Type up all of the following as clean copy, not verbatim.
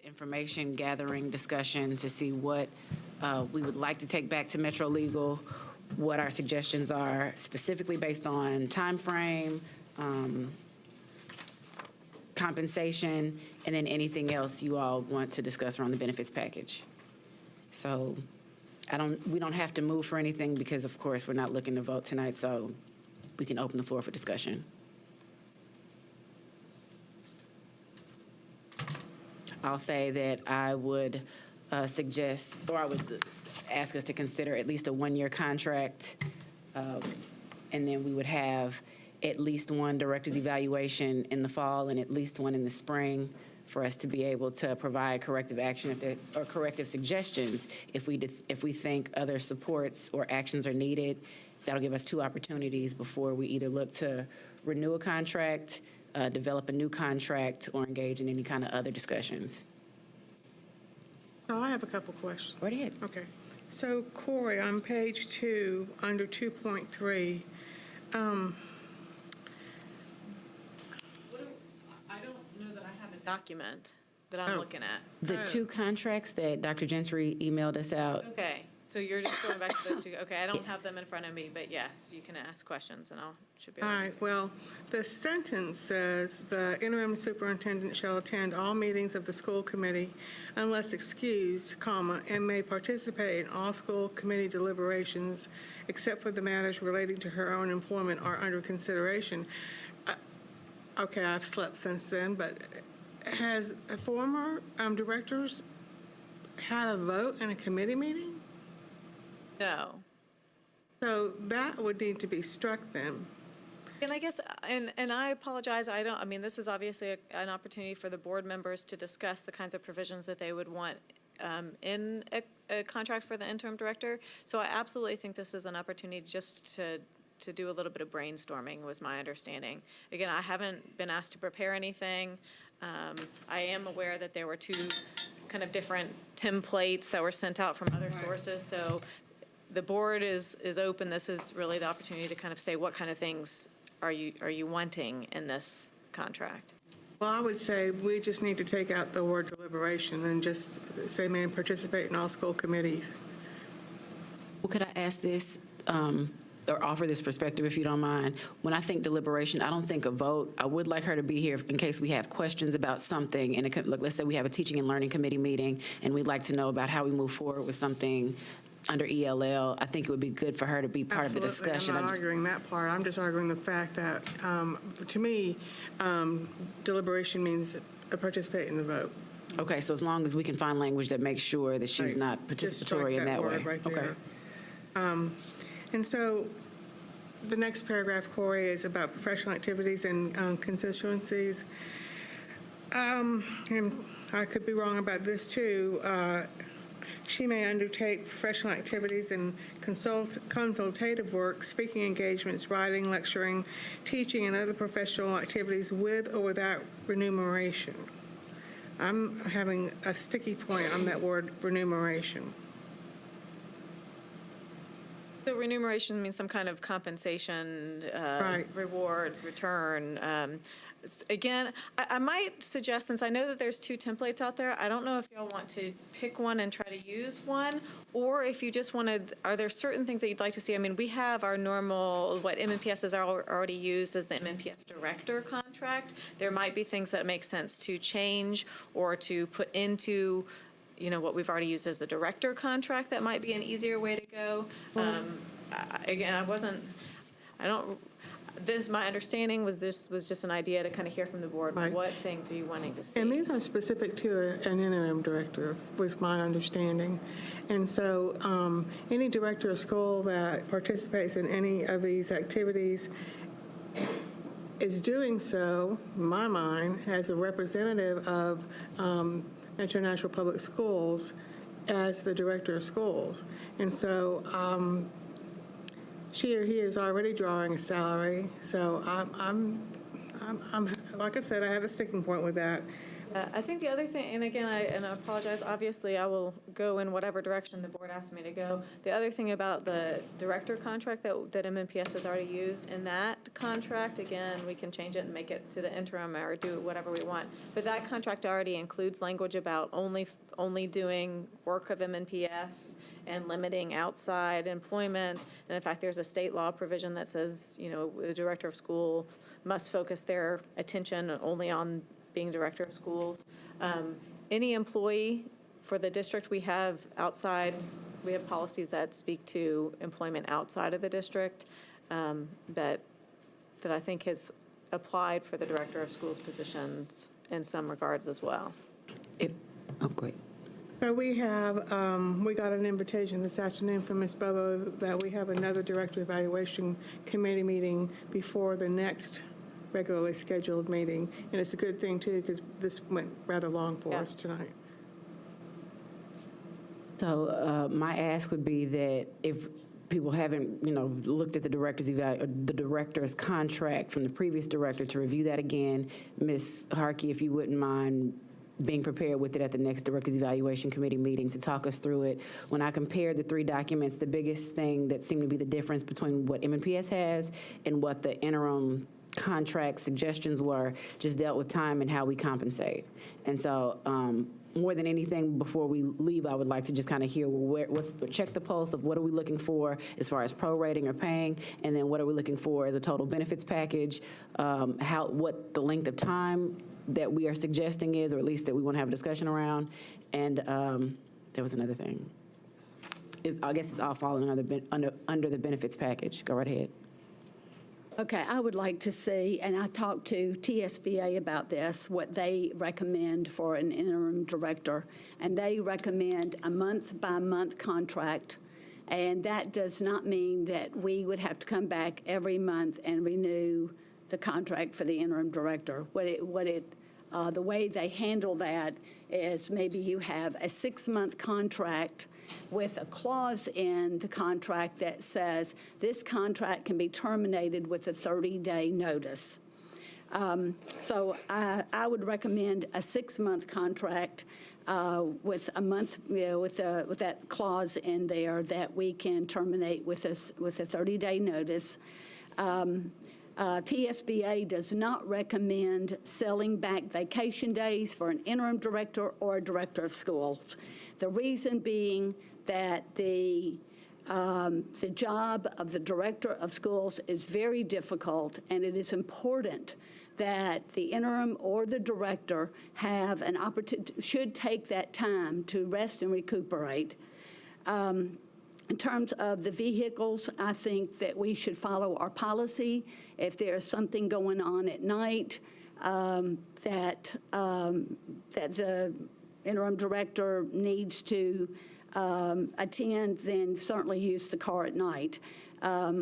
information gathering discussion to see what we would like to take back to Metro Legal, what our suggestions are, specifically based on time frame, compensation, and then anything else you all want to discuss around the benefits package. So we don't have to move for anything because, of course, we're not looking to vote tonight, so we can open the floor for discussion. I'll say that I would suggest, or I would ask us to consider at least a one-year contract, and then we would have at least one director's evaluation in the fall and at least one in the spring for us to be able to provide corrective action or corrective suggestions if we think other supports or actions are needed. That'll give us 2 opportunities before we either look to renew a contract, develop a new contract, or engage in any kind of other discussions. So I have a couple questions. Go ahead. Okay. So Corey, on page 2, under 2.3, I don't know that I have a document that I'm looking at. The 2 contracts that Dr. Gentry emailed us out. Okay, so you're just going back to those 2. Okay, I don't have them in front of me, but yes, you can ask questions and should be able to all right, answer. well, the sentence says, the interim superintendent shall attend all meetings of the school committee unless excused, comma, and may participate in all school committee deliberations except for the matters relating to her own employment are under consideration. Okay, I've slept since then, but has a former directors had a vote in a committee meeting? No. So that would need to be struck then. And I guess, and I apologize, I mean, this is obviously an opportunity for the board members to discuss the kinds of provisions that they would want in a contract for the interim director. So I absolutely think this is an opportunity just to do a little bit of brainstorming, was my understanding. Again, I haven't been asked to prepare anything. I am aware that there were 2 kind of different templates that were sent out from other sources. So the board is open. This is really the opportunity to kind of say what kind of things are you wanting in this contract? Well, I would say we just need to take out the word deliberation and just say may participate in all school committees. Well, could I ask this, or offer this perspective, if you don't mind? When I think deliberation, I don't think a vote. I would like her to be here in case we have questions about something. And look, let's say we have a teaching and learning committee meeting, and we'd like to know about how we move forward with something under ELL. I think it would be good for her to be part of the discussion. I'm not arguing that part. I'm just arguing the fact that, to me, deliberation means participate in the vote. Okay, so as long as we can find language that makes sure that she's not participatory in that way. Right okay. There. And so the next paragraph, Corey, is about professional activities and constituencies. And I could be wrong about this too. She may undertake professional activities and consultative work, speaking engagements, writing, lecturing, teaching, and other professional activities with or without remuneration. I'm having a sticky point on that word remuneration. So remuneration means some kind of compensation, Right. rewards, return. Again, I might suggest, since I know that there's 2 templates out there, I don't know if y'all want to pick one and try to use one, or if you just wanted, are there certain things that you'd like to see? I mean, we have our normal, what MNPS has already used as the MNPS director contract. There might be things that make sense to change or to put into, what we've already used as the director contract. That might be an easier way to go. Again, my understanding was this was just an idea to kind of hear from the board. Right. What things are you wanting to see? And these are specific to an interim director, was my understanding. And so any director of school that participates in any of these activities is doing so, in my mind, as a representative of International Public Schools as the director of schools. And so she or he is already drawing a salary. So I'm like I said, I have a sticking point with that. I think the other thing, and again, I apologize, obviously, I will go in whatever direction the board asks me to go. The other thing about the director contract that MNPS has already used, in that contract, again, we can change it and make it to the interim or do whatever we want. But that contract already includes language about only doing work of MNPS and limiting outside employment. And in fact, there's a state law provision that says, the director of school must focus their attention only on being director of schools. Any employee for the district, we have policies that speak to employment outside of the district that I think has applied for the director of schools positions in some regards as well. Great. So we got an invitation this afternoon from Ms. Bobo that we have another director evaluation committee meeting before the next regularly scheduled meeting. And it's a good thing, too, because this went rather long for us tonight. So my ask would be that if people haven't, looked at the director's contract from the previous director, to review that again. Ms. Harkey, if you wouldn't mind being prepared with it at the next Directors Evaluation Committee meeting to talk us through it. When I compared the three documents, the biggest thing that seemed to be the difference between what MNPS has and what the interim contract suggestions were just dealt with time and how we compensate. And so more than anything, before we leave, I would like to just kind of hear check the pulse of what are we looking for as far as prorating or paying, and then what are we looking for as a total benefits package, what the length of time that we are suggesting is, or at least that we want to have a discussion around. And there was another thing. I guess it's all falling under the benefits package. Go right ahead. Okay, I would like to see, and I talked to TSBA about this, what they recommend for an interim director. And they recommend a month-by-month contract. And that does not mean that we would have to come back every month and renew the contract for the interim director. The way they handle that is maybe you have a 6-month contract with a clause in the contract that says this contract can be terminated with a 30-day notice. So I would recommend a 6-month contract with a month, with that clause in there that we can terminate with a 30-day notice. TSBA does not recommend selling back vacation days for an interim director or a director of schools. The reason being that the job of the director of schools is very difficult, and it is important that the interim or the director have an opportunity, should take that time to rest and recuperate. In terms of the vehicles, I think that we should follow our policy. If there's something going on at night that the interim director needs to attend, then certainly use the car at night. I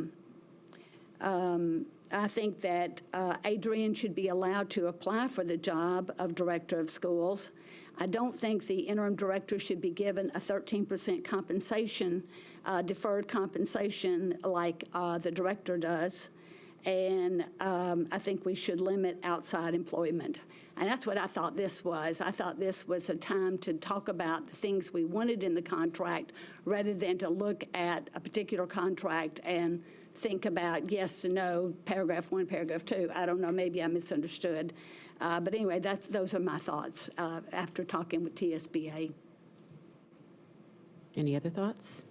think that Adrian should be allowed to apply for the job of director of schools. I don't think the interim director should be given a 13% compensation, deferred compensation like the director does. And I think we should limit outside employment. And that's what I thought this was. I thought this was a time to talk about the things we wanted in the contract rather than to look at a particular contract and think about yes and no, paragraph 1, paragraph 2. I don't know, maybe I misunderstood. But anyway, those are my thoughts after talking with TSBA. Any other thoughts?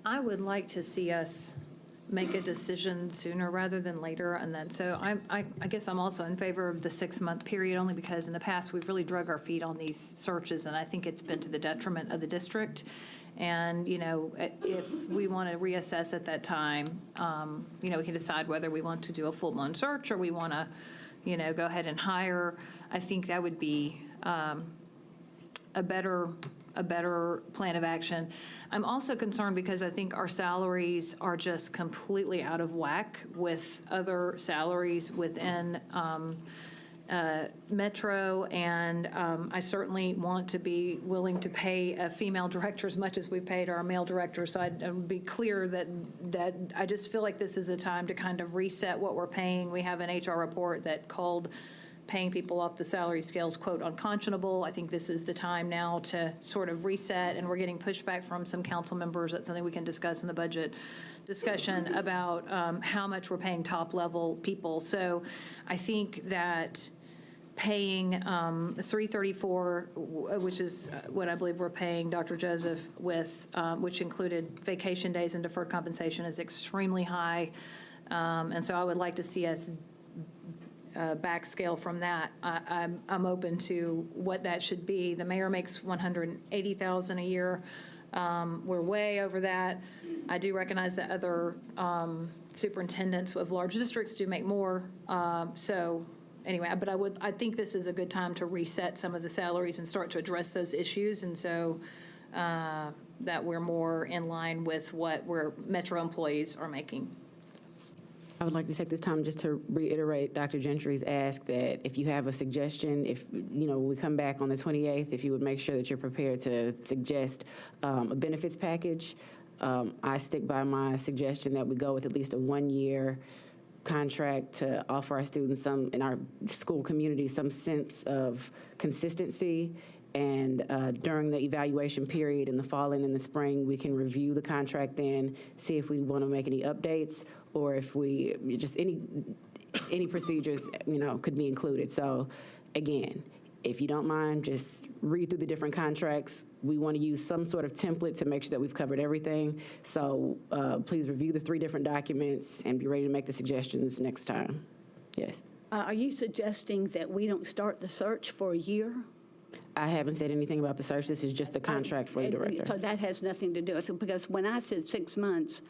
I would like to see us make a decision sooner rather than later, and then so I guess I'm also in favor of the 6-month period, only because in the past we've really drug our feet on these searches, and I think it's been to the detriment of the district. And, if we want to reassess at that time, we can decide whether we want to do a full-blown search or we want to, go ahead and hire. I think that would be a better plan of action. I'm also concerned because I think our salaries are just completely out of whack with other salaries within Metro, and I certainly want to be willing to pay a female director as much as we've paid our male director. So I'd be clear that I just feel like this is a time to kind of reset what we're paying. We have an HR report that called paying people off the salary scales, quote, unconscionable. I think this is the time now to sort of reset, and we're getting pushback from some council members. That's something we can discuss in the budget discussion about how much we're paying top-level people. So I think that paying $334, which is what I believe we're paying Dr. Joseph with, which included vacation days and deferred compensation, is extremely high. And so I would like to see us backscale from that. I'm open to what that should be. The mayor makes $180,000 a year. We're way over that. I do recognize that other superintendents of large districts do make more. So anyway, but I think this is a good time to reset some of the salaries and start to address those issues, and so that we're more in line with what Metro employees are making. I would like to take this time just to reiterate Dr. Gentry's ask that if you have a suggestion, if, when we come back on the 28th, if you would make sure that you're prepared to suggest a benefits package. I stick by my suggestion that we go with at least a 1-year contract to offer our students in our school community some sense of consistency. And during the evaluation period in the fall and in the spring, we can review the contract then, see if we want to make any updates, or if we just any procedures could be included. So again, if you don't mind, just read through the different contracts. We want to use some sort of template to make sure that we've covered everything. So please review the 3 different documents and be ready to make the suggestions next time. Yes. Are you suggesting that we don't start the search for a year? I haven't said anything about the search. This is just a contract for the director. So that has nothing to do with it, because when I said 6 months,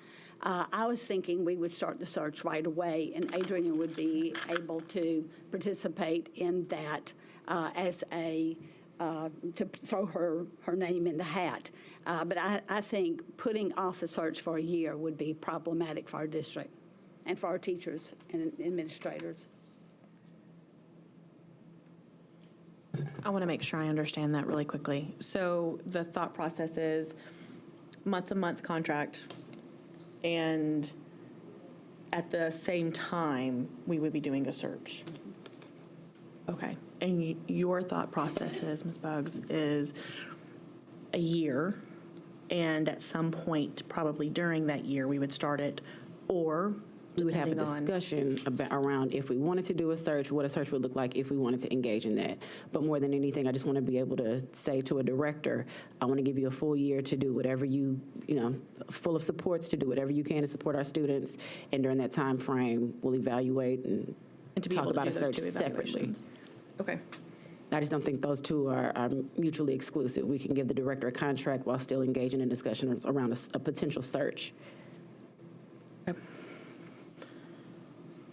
I was thinking we would start the search right away, and Adrian would be able to participate in that as to throw her name in the hat. But I think putting off the search for a year would be problematic for our district and for our teachers and administrators. I want to make sure I understand that really quickly. So the thought process is month-to-month contract, and at the same time, we would be doing a search. Okay. And your thought process is, Ms. Buggs, is a year, and at some point, probably during that year, we would start it, or We would have a depending on- discussion around if we wanted to do a search, what a search would look like if we wanted to engage in that. But more than anything, I just want to be able to say to a director, I want to give you a full year to do whatever full of supports, to do whatever you can to support our students. And during that time frame, we'll evaluate and to be talk able to about do a those search 2 separately. evaluations. Okay. I just don't think those two are mutually exclusive. We can give the director a contract while still engaging in discussions around a potential search.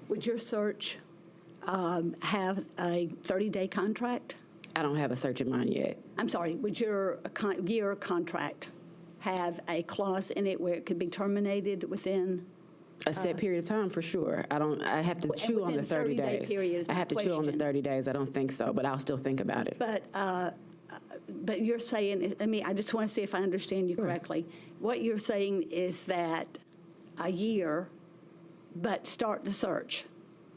Would your search have a 30-day contract? I don't have a search in mind yet. I'm sorry, would your year contract have a clause in it where it could be terminated within? A set period of time, for sure. I have to chew on the within 30 30-day days. period is I my have to chew on the question. 30 days. I don't think so, but I'll still think about it. But you're saying, I just want to see if I understand you correctly. What you're saying is that a year, but start the search.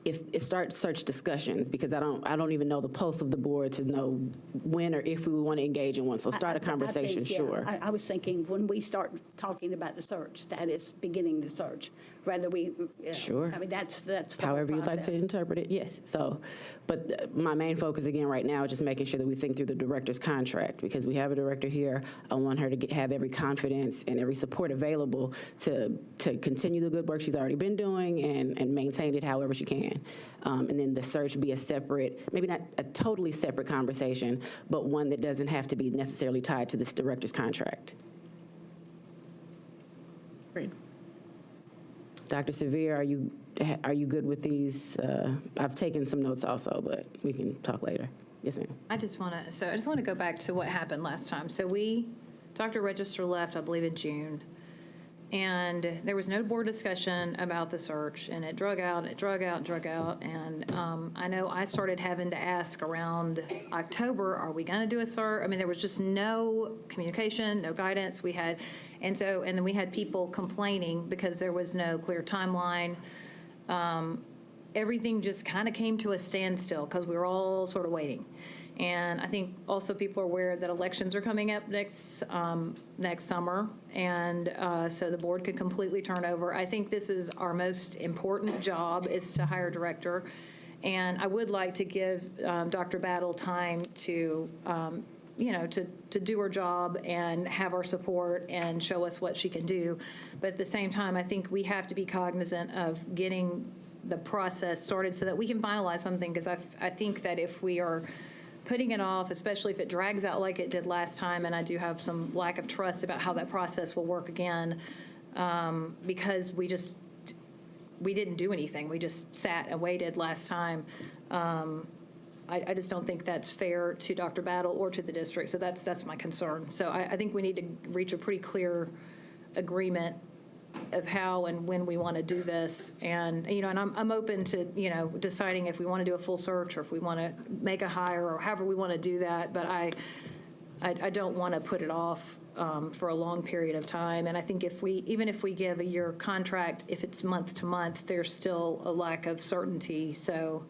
If it starts search discussions, because I don't even know the pulse of the board to know when or if we would want to engage in one. So start a conversation, I think, yeah, sure. I was thinking when we start talking about the search, that is beginning the search, rather Sure. I mean, that's the whole However you'd like to process. interpret it, yes. So, but my main focus again right now is just making sure that we think through the director's contract, because we have a director here. I want her to have every confidence and every support available to continue the good work she's already been doing and maintain it however she can. And then the search be a separate, maybe not a totally separate conversation, but one that doesn't have to be necessarily tied to this director's contract. Great. Dr. Severe, are you good with these? I've taken some notes also, but we can talk later. Yes, ma'am. I just want to go back to what happened last time. So Dr. Register left, I believe, in June. And there was no board discussion about the search, and it drug out, and it drug out, and drug out. And I know I started having to ask around October, are we going to do a search? I mean, there was just no communication, no guidance. And then we had people complaining because there was no clear timeline. Everything just kind of came to a standstill because we were all sort of waiting. And I think also people are aware that elections are coming up next summer, and so the board could completely turn over. I think this is our most important job, is to hire a director. And I would like to give Dr. Battle time to, to do her job and have our support and show us what she can do. But at the same time, I think we have to be cognizant of getting the process started so that we can finalize something, because I think that if we are putting it off, especially if it drags out like it did last time, and I do have some lack of trust about how that process will work again, because we didn't do anything. We just sat and waited last time. I just don't think that's fair to Dr. Battle or to the district, so that's my concern. So I think we need to reach a pretty clear agreement of how and when we want to do this. And, and I'm open to, deciding if we want to do a full search or if we want to make a hire or however we want to do that. But I don't want to put it off for a long period of time. And I think even if we give a year contract, if it's month to month, there's still a lack of certainty. So,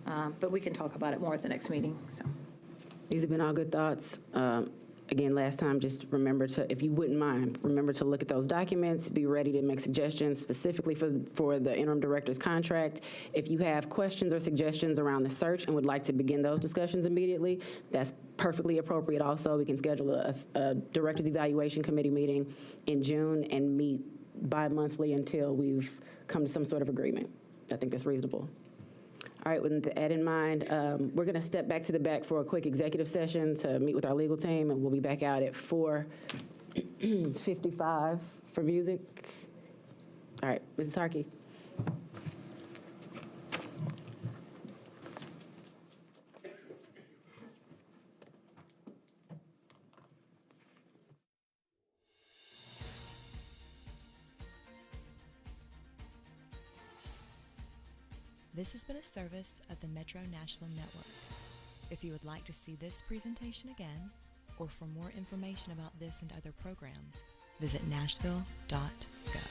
but we can talk about it more at the next meeting. So. These have been all good thoughts. Again, last time, just remember to, if you wouldn't mind, remember to look at those documents, be ready to make suggestions specifically for the interim director's contract. If you have questions or suggestions around the search and would like to begin those discussions immediately, that's perfectly appropriate also. We can schedule a director's evaluation committee meeting in June and meet bi-monthly until we've come to some sort of agreement. I think that's reasonable. All right, with that in mind, we're going to step back to the back for a quick executive session to meet with our legal team, and we'll be back out at 4:55 for music. All right, Mrs. Harkey. This has been a service of the Metro Nashville Network. If you would like to see this presentation again, or for more information about this and other programs, visit nashville.gov.